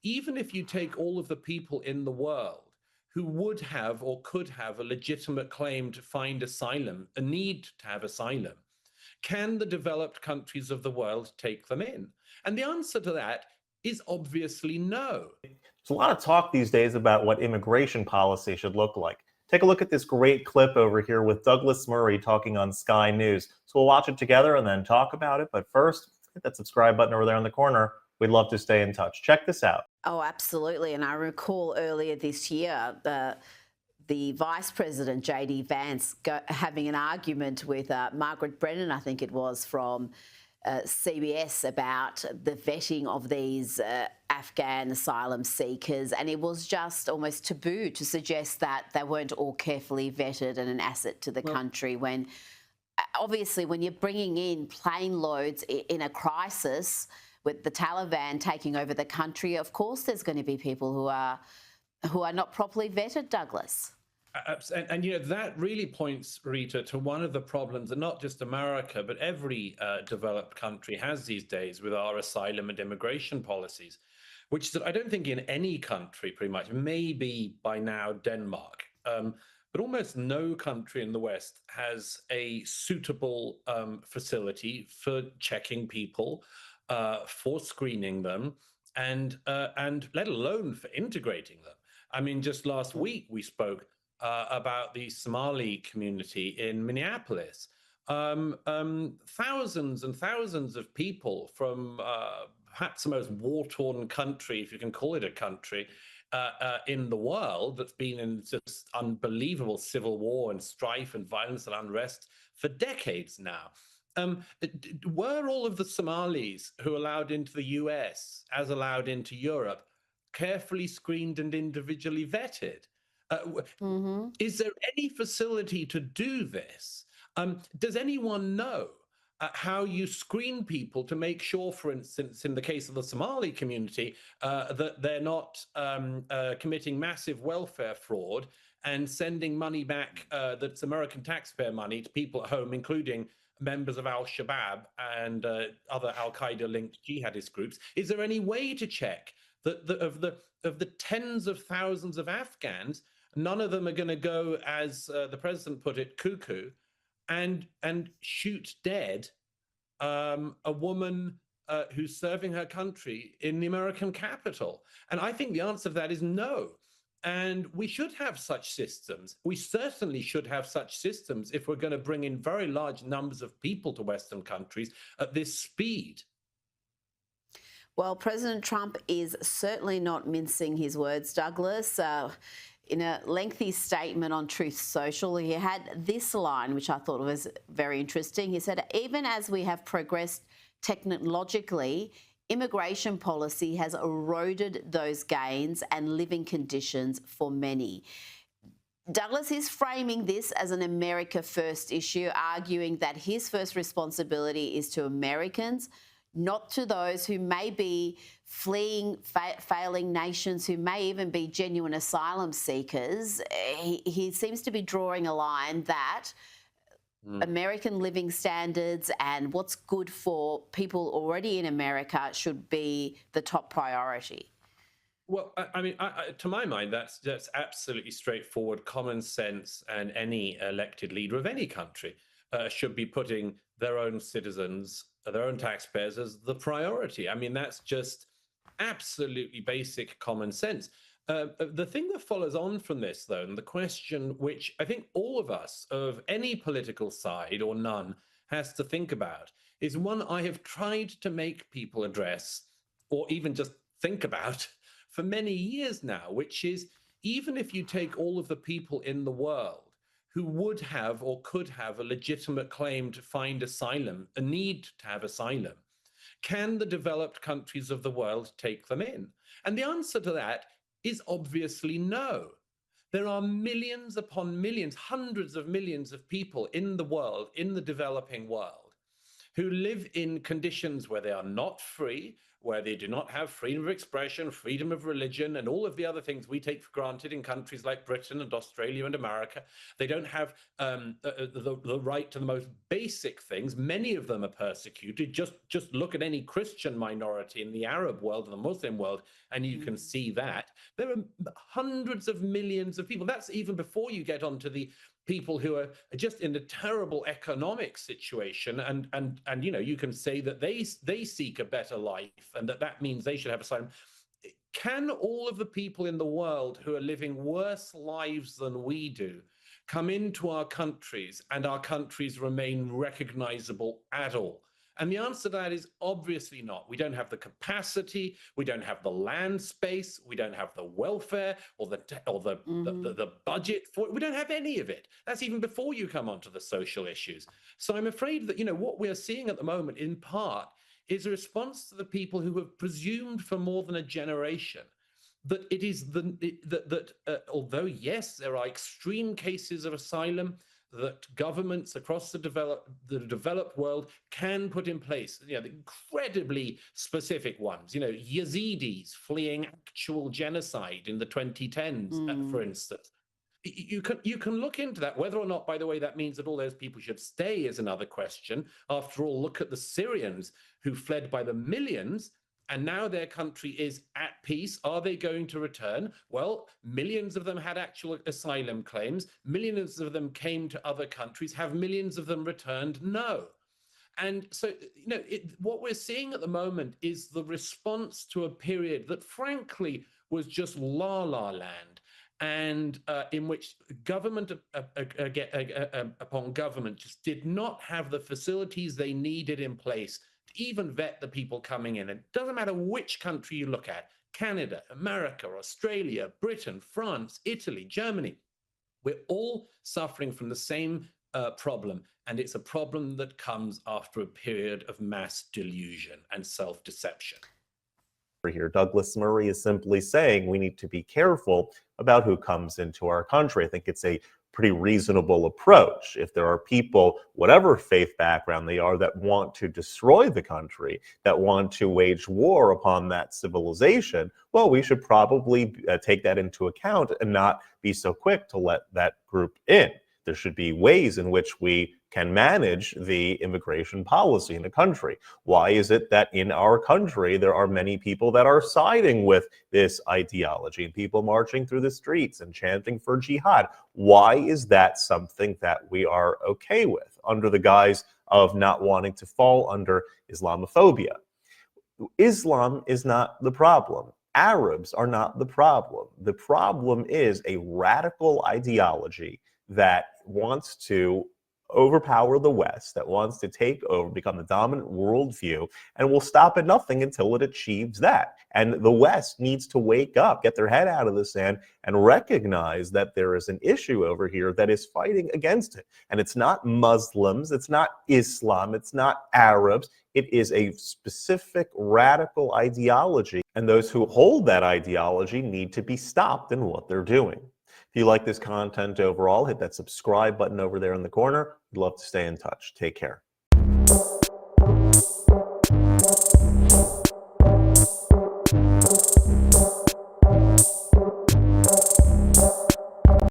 even if you take all of the people in the world who would have or could have a legitimate claim to find asylum, a need to have asylum, can the developed countries of the world take them in? And the answer to that is obviously no. There's a lot of talk these days about what immigration policy should look like. Take a look at this great clip over here with Douglas Murray talking on Sky News. So we'll watch it together and then talk about it. But first, hit that subscribe button over there in the corner. We'd love to stay in touch. Check this out. Oh, absolutely. And I recall earlier this year, the Vice President, J.D. Vance, having an argument with Margaret Brennan, I think it was, from CBS about the vetting of these Afghan asylum seekers. And it was just almost taboo to suggest that they weren't all carefully vetted and an asset to the country, when obviously when you're bringing in plane loads in a crisis with the Taliban taking over the country, of course there's going to be people who are not properly vetted, Douglas. And you know, that really points, Rita, to one of the problems that not just America, but every developed country has these days with our asylum and immigration policies, which is that I don't think in any country, pretty much, maybe by now Denmark, but almost no country in the West has a suitable facility for checking people, for screening them, and let alone for integrating them. I mean, just last week we spoke about the Somali community in Minneapolis. Thousands and thousands of people from perhaps the most war-torn country, if you can call it a country, in the world, that's been in just unbelievable civil war and strife and violence and unrest for decades now. Were all of the Somalis who allowed into the US, as allowed into Europe, carefully screened and individually vetted? Is there any facility to do this? Does anyone know how you screen people to make sure, for instance, in the case of the Somali community, that they're not committing massive welfare fraud and sending money back that's American taxpayer money to people at home, including members of al-Shabaab and other al-Qaeda-linked jihadist groups? Is there any way to check that of the tens of thousands of Afghans, none of them are going to go, as the president put it, cuckoo, and shoot dead a woman who's serving her country in the American capital? And I think the answer to that is no. And we should have such systems. We certainly should have such systems if we're going to bring in very large numbers of people to Western countries at this speed. Well, President Trump is certainly not mincing his words, Douglas. In a lengthy statement on Truth Social, he had this line, which I thought was very interesting. He said, "Even as we have progressed technologically, immigration policy has eroded those gains and living conditions for many." Douglas is framing this as an America First issue, arguing that his first responsibility is to Americans, not to those who may be fleeing failing nations, who may even be genuine asylum seekers. He seems to be drawing a line that American living standards and what's good for people already in America should be the top priority. Well, I mean, to my mind, that's absolutely straightforward common sense, and any elected leader of any country should be putting their own citizens, their own taxpayers, as the priority. I mean, that's just absolutely basic common sense. The thing that follows on from this, though, and the question which I think all of us of any political side or none has to think about, is one I have tried to make people address, or even just think about, for many years now, which is, even if you take all of the people in the world who would have or could have a legitimate claim to find asylum, a need to have asylum, can the developed countries of the world take them in? And the answer to that is obviously no. There are millions upon millions, hundreds of millions of people in the world, in the developing world, who live in conditions where they are not free, where they do not have freedom of expression, freedom of religion, and all of the other things we take for granted in countries like Britain and Australia and America. They don't have the right to the most basic things. Many of them are persecuted. Just look at any Christian minority in the Arab world and the Muslim world, and you can see that. There are hundreds of millions of people. That's even before you get onto the people who are just in a terrible economic situation, and you can say that they seek a better life, and that means they should have asylum. Can all of the people in the world who are living worse lives than we do come into our countries and our countries remain recognizable at all? And the answer to that is obviously not. We don't have the capacity, we don't have the land space, we don't have the welfare or the budget for it. We don't have any of it. That's even before you come onto the social issues. So I'm afraid that what we're seeing at the moment, in part, is a response to the people who have presumed for more than a generation that it is although yes, there are extreme cases of asylum that governments across the developed world can put in place, the incredibly specific ones, Yazidis fleeing actual genocide in the 2010s, for instance. You can look into that. Whether or not, by the way, that means that all those people should stay is another question. After all, look at the Syrians who fled by the millions, and now their country is at peace. Are they going to return? Well, millions of them had actual asylum claims. Millions of them came to other countries. Have millions of them returned? No. And so, what we're seeing at the moment is the response to a period that, frankly, was just la-la land, and in which government upon government just did not have the facilities they needed in place to even vet the people coming in. It doesn't matter which country you look at, Canada, America, Australia, Britain, France, Italy, Germany, we're all suffering from the same problem. And it's a problem that comes after a period of mass delusion and self-deception. Here, Douglas Murray is simply saying we need to be careful about who comes into our country. I think it's a pretty reasonable approach. If there are people, whatever faith background they are, that want to destroy the country, that want to wage war upon that civilization, well, we should probably take that into account and not be so quick to let that group in. There should be ways in which we can manage the immigration policy in the country. Why is it that in our country there are many people that are siding with this ideology and people marching through the streets and chanting for jihad? Why is that something that we are okay with under the guise of not wanting to fall under Islamophobia? Islam is not the problem. Arabs are not the problem. The problem is a radical ideology that wants to overpower the West, that wants to take over, become the dominant worldview, and will stop at nothing until it achieves that. And the West needs to wake up, get their head out of the sand, and recognize that there is an issue over here that is fighting against it. And it's not Muslims, it's not Islam, it's not Arabs. It is a specific radical ideology, and those who hold that ideology need to be stopped in what they're doing. If you like this content overall, hit that subscribe button over there in the corner. We'd love to stay in touch. Take care.